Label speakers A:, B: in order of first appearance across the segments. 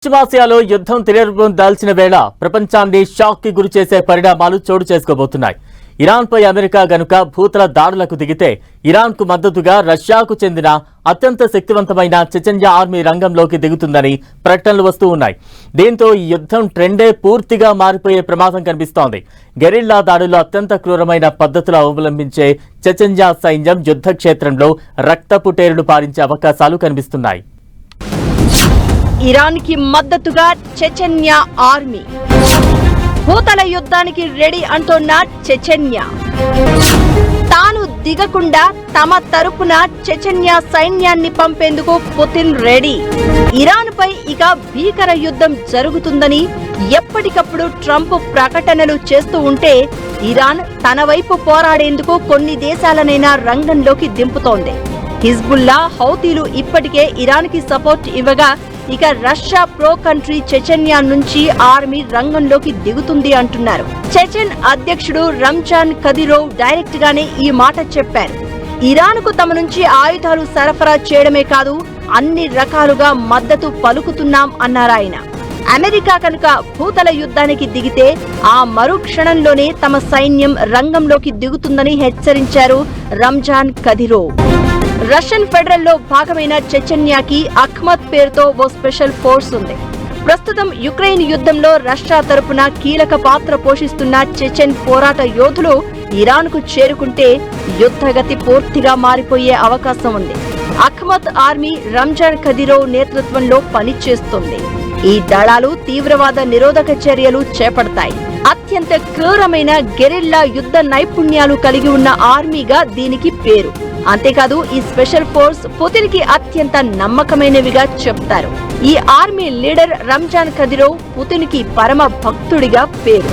A: పశ్చిమాసియాలో యుద్ధం తీవ్రం దాల్చిన వేళ ప్రపంచాన్ని షాక్ కి గురిచేసే పరిణామాలు చోటు చేసుకోబోతున్నాయి. ఇరాన్పై అమెరికా గనుక భూతల దాడులకు దిగితే ఇరాన్కు మద్దతుగా రష్యాకు చెందిన అత్యంత శక్తివంతమైన చెచెన్యా ఆర్మీ రంగంలోకి దిగుతుందని ప్రకటనలు వస్తూ ఉన్నాయి. దీంతో ఈ యుద్ధం ట్రెండే పూర్తిగా మారిపోయే ప్రమాదం కనిపిస్తోంది. గెరిల్లా దాడుల్లో అత్యంత క్రూరమైన పద్ధతులు అవలంబించే చెచెన్యా సైన్యం యుద్ధ క్షేత్రంలో రక్తపు టేరును పారించే అవకాశాలు కనిపిస్తున్నాయి.
B: ఇరాన్ కి మద్దతుగా చెచెన్యా ఆర్మీ భూతల యుద్ధానికి రెడీ అంటున్న చెచెన్యా తాను దిగకుండా తమ తరపున చెచెన్యా సైన్యాన్ని పంపేందుకు పుతిన్ రెడీ. ఇరాన్ పై ఇక భీకర యుద్ధం జరుగుతుందని ఎప్పటికప్పుడు ట్రంప్ ప్రకటనలు చేస్తూ ఉంటే ఇరాన్ తన వైపు పోరాడేందుకు కొన్ని దేశాలనైనా రంగంలోకి దింపుతోంది. హిజ్బుల్లా, హౌతీలు ఇప్పటికే ఇరాన్ కి సపోర్ట్ ఇవ్వగా ఇక రష్యా ప్రో కంట్రీ చెచెన్యా నుంచి ఆర్మీ రంగంలోకి దిగుతుంది అంటున్నారు. చెచెన్ అధ్యక్షుడు రంజాన్ కదిరోవ్ డైరెక్ట్ గానే ఈ మాట చెప్పారు. ఇరాన్ కు తమ నుంచి ఆయుధాలు సరఫరా చేయడమే కాదు, అన్ని రకాలుగా మద్దతు పలుకుతున్నాం అన్నారాయన. అమెరికా కనుక భూతల యుద్ధానికి దిగితే ఆ మరుక్షణంలోనే తమ సైన్యం రంగంలోకి దిగుతుందని హెచ్చరించారు రంజాన్ కదిరోవ్. రష్యన్ ఫెడరల్ లో భాగమైన చెచెన్యాకి అఖ్మద్ పేరుతో ఓ స్పెషల్ ఫోర్స్ ఉంది. ప్రస్తుతం యుక్రెయిన్ యుద్ధంలో రష్యా తరపున కీలక పాత్ర పోషిస్తున్న చెచెన్ పోరాట యోధులు ఇరాన్ కు చేరుకుంటే యుద్ధగతి పూర్తిగా మారిపోయే అవకాశం ఉంది. అఖ్మద్ ఆర్మీ రంజాన్ కదిరోవ్ నేతృత్వంలో పనిచేస్తుంది. ఈ దళాలు తీవ్రవాద నిరోధక చర్యలు చేపడతాయి. అత్యంత క్రూరమైన గెరిల్లా యుద్ధ నైపుణ్యాలు కలిగి ఉన్న ఆర్మీగా దీనికి పేరు. అంతేకాదు ఈ స్పెషల్ ఫోర్స్ పుతిన్ కి అత్యంత నమ్మకమైనవిగా చెప్తారు. ఈ ఆర్మీ లీడర్ రంజాన్ కదిరోవ్ పుతిన్ కి పరమ భక్తుడిగా పేరు.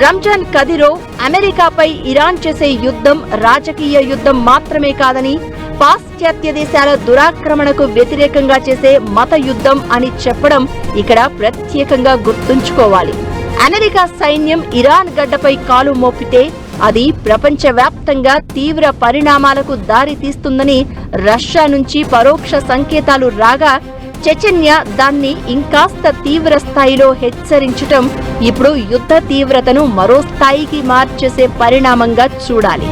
B: రంజాన్ కదిరోవ్ అమెరికాపై ఇరాన్ చేసే యుద్ధం రాజకీయ యుద్ధం మాత్రమే కాదని, పాశ్చాత్య దేశాల దురాక్రమణకు వ్యతిరేకంగా చేసే మత యుద్ధం అని చెప్పడం ఇక్కడ ప్రత్యేకంగా గుర్తుంచుకోవాలి. అమెరికా సైన్యం ఇరాన్ గడ్డపై కాలు మోపితే అది ప్రపంచవ్యాప్తంగా తీవ్ర పరిణామాలకు దారి తీస్తుందని రష్యా నుంచి పరోక్ష సంకేతాలు రాగా చెచెన్యా దాన్ని ఇంకాస్త తీవ్ర స్థాయిలో హెచ్చరించటం ఇప్పుడు యుద్ధ తీవ్రతను మరో స్థాయికి మార్చేసే పరిణామంగా చూడాలి.